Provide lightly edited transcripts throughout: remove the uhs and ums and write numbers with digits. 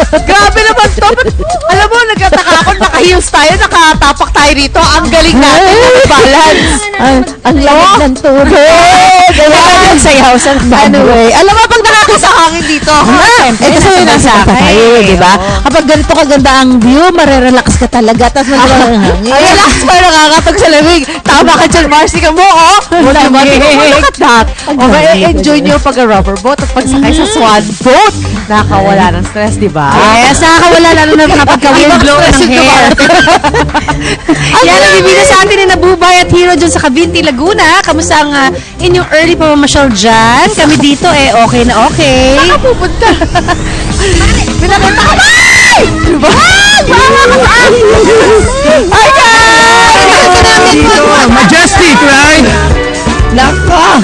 Grabe naman to. Alam mo, nagkataka ako, naka-heels tayo, nakatapak tayo rito. Ang galing natin, balance. Ang lamig ng tubig. Kaya sayaw sa Anyway, alam mo, pag sa hangin dito. eh, kasi yun nasa tayo, di ba? Kapag ganito kaganda ang view, marerelax ka talaga. Tapos nagawang ang hangin. Ay, relax pa, nakakatag sa lamig. Tama ka dyan, Marcy ka mo, oh. Wala ba? Look at that. Okay, enjoy nyo pag-rubber boat at pagsakay sa swan boat. Nakakawala ng stress, di ba? Yes, nakakawala lalo na kapag ka-wind blow ng hair. Yan ang bibida sa atin ni Nabubay at Hero dyan sa Cavinti, Laguna. Kamusta ang inyong early pamamasyal dyan? Kami dito okay na okay. Saan ka pupunta? Pinakita ka ba? Diba? Hi guys! Majestic, right? Nako!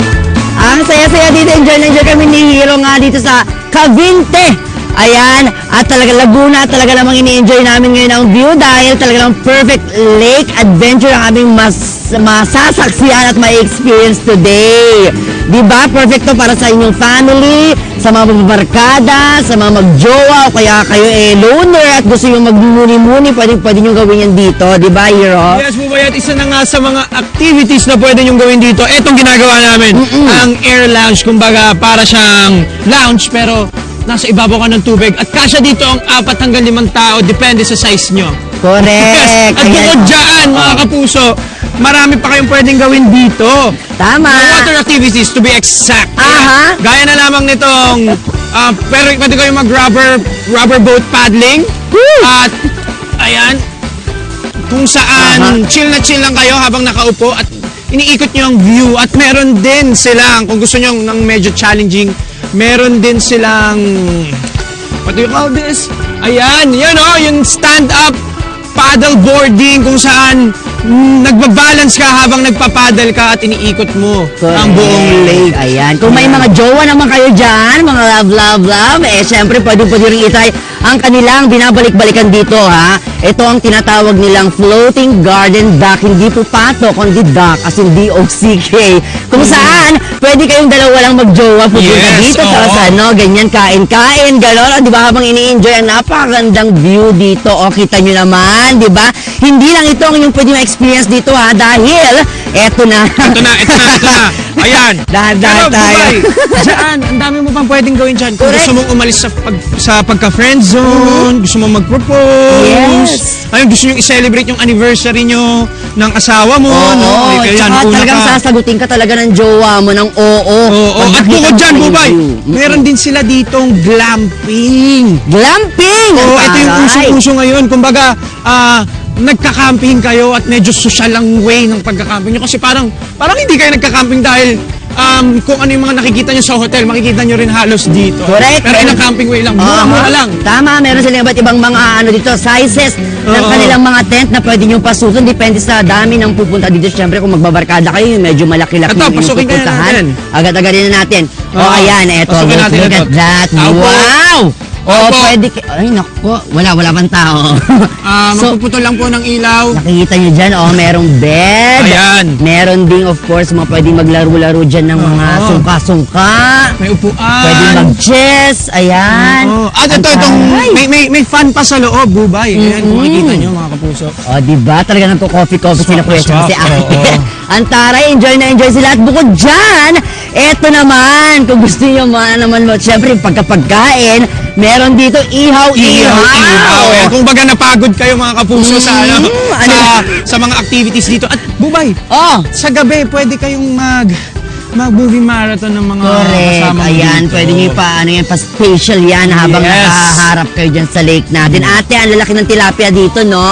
Ang saya-saya dito. Enjoy na enjoy kami ni Hero nga dito sa Cavinti. Ayan. At talaga Laguna. Talaga namang ini-enjoy namin ngayon ang view dahil talaga namang perfect lake adventure ang aming masasaksihan at ma-experience today. Diba? Perfect to para sa inyong family, sa mga mababarkada, sa mga magjowa, o kaya kayo loner at gusto nyo magmuni-muni, pwede nyo gawin yan dito. Diba, Hero? Yes, Bubay, at isa na nga sa mga activities na pwede nyo gawin dito, etong ginagawa namin, ang air lounge, kumbaga para siyang lounge, pero nasa ibabaw ka ng tubig. At kasya dito ang 4 hanggang 5 tao, depende sa size nyo. Correct. Yes, at bukod dyan, mga kapuso, marami pa kayong pwedeng gawin dito. Tama. Water activities, to be exact. Aha. Gaya na lamang nitong, pero pwede kayong mag-rubber boat paddling. At, ayan, kung saan chill na chill lang kayo habang nakaupo at iniikot nyo ang view. At meron din silang, kung gusto nyo ng medyo challenging, meron din silang, what do you call this? Ayan, yun o, yung stand-up paddle boarding kung saan nagbabalance ka habang nagpapaddle ka at iniikot mo ang buong lake. Ayan. Kung may mga jowa naman kayo dyan, mga love, syempre pwede rin itry ang kanilang binabalik-balikan dito, ha? Ito ang tinatawag nilang floating garden dock. Hindi po pato, kundi dock, as in D-O-C-K. Kung saan, pwede kayong dalawa lang magjowa pupunta dito. Tapos ganyan, kain-kain, gano'n. Di ba, habang ini-enjoy ang napakagandang view dito. O, kita nyo naman, di ba? Hindi lang ito ang inyong pwede ma-experience dito, ha? Dahil, eto na. Ayan. Dahan-dahan tayo. Diyan, ang dami mo pang pwedeng gawin dyan. Kung gusto mong umalis sa pagka-friend zone, gusto mong mag-propose. Yes. Ayun, gusto nyo i-celebrate yung anniversary nyo ng asawa mo. Oo, tsaka talagang sasagutin ka talaga ng jowa mo ng oo. At bukod dyan, Bubay, meron din sila ditong glamping. Glamping! Oo, ito yung uso-uso ngayon. Kumbaga, nagka-camping kayo at medyo social ang way ng pagka-camping nyo. Kasi parang hindi kayo nagka-camping dahil kung ano yung mga nakikita nyo sa hotel, makikita nyo rin halos dito. Correct. Pero in a camping way lang, mura lang. Tama, meron silang iba't ibang mga dito, sizes ng kanilang mga tent na pwede nyo pasukan. Depende sa dami ng pupunta dito. Siyempre, kung magbabarkada kayo, medyo malaki-laki yung pupuntahan. Agad-agadin na natin. Ayan, eto. Look at that. Wow! Pwede ay, naku. Wala pang tao. Magpuputol lang po ng ilaw. Nakikita nyo dyan, merong bed. Ayan. Meron ding, of course, mga pwede maglaro-laro dyan ng mga sungka-sungka. May upuan. Pwede mag-chess. Ayan. At ito, may fun pa sa loob, Bubay. Ayan, kung makikita nyo, mga kapuso. Diba? Talaga nagko-coffee sila kuya si ate. Ang taray, enjoy na enjoy sila. At bukod dyan, eto naman, kung gusto nyo naman mo, syempre, pagkapagkain, meron dito ihaw-ihaw. Kung baga napagod kayo mga kapuso sa mga activities dito. At Bubay, sa gabi, pwede kayong mag-movie marathon ng mga kasama mo. Ayan, dito. pwede nyo pa-special yan habang nakaharap kayo dyan sa lake natin. Ate, ang lalaki ng tilapia dito, no?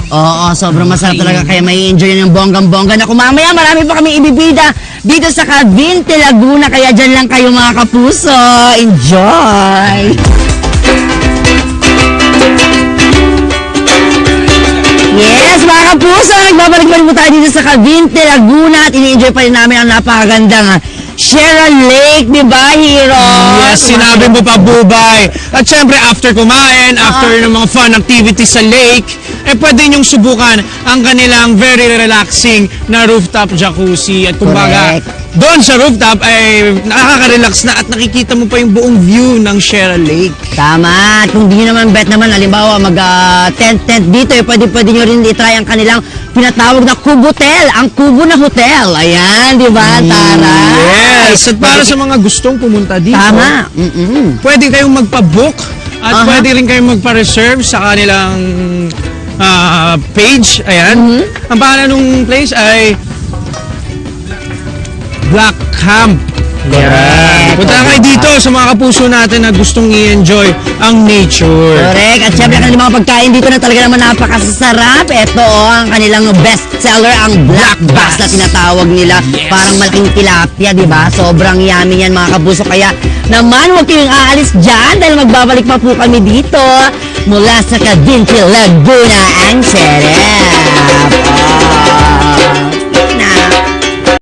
Oo, sobrang masarap talaga kaya may enjoy ng bonggang-bongga na kumamaya marami pa kami ibibida dito sa Cavinti, Laguna kaya dyan lang kayo mga kapuso. Enjoy! Yes, mga kapuso, nagbabalik po tayo dito sa Cavinti, Laguna at ini-enjoy pa rin namin ang napakagandang Sierra Lake, di ba, Hero? Yes, sinabi mo pa, Bubay. At syempre, after kumain, after ng mga fun activities sa lake, pwede nyong subukan ang kanilang very relaxing na rooftop jacuzzi. At kumbaga, Correct. doon sa rooftop ay nakaka-relax na at nakikita mo pa yung buong view ng Sierra Lake. Tama. At kung di nyo naman bet naman, halimbawa mag-tent dito, pwede nyo rin i-try ang kanilang tinatawag na Kubotel, ang Kubo na Hotel. Ayan, di ba, Tara? Yes! At para sa mga gustong pumunta dito, Tama. pwede kayong magpa-book at Aha. pwede rin kayong magpa-reserve sa kanilang page. Ayan. Ang pangalan ng place ay Black Camp. Ayan. Punta kayo dito sa mga kapuso natin na gustong i-enjoy ang nature. Correct. At syempre, kanilang mga pagkain dito na talaga naman napakasarap. Ito ang kanilang best seller, ang Black Bass na tinatawag nila. Yes. Parang malaking tilapia, di ba? Sobrang yummy yan, mga kapuso. Kaya naman, huwag kayong aalis dyan dahil magbabalik pa po kami dito mula sa Cavinti Laguna. Ang sarap.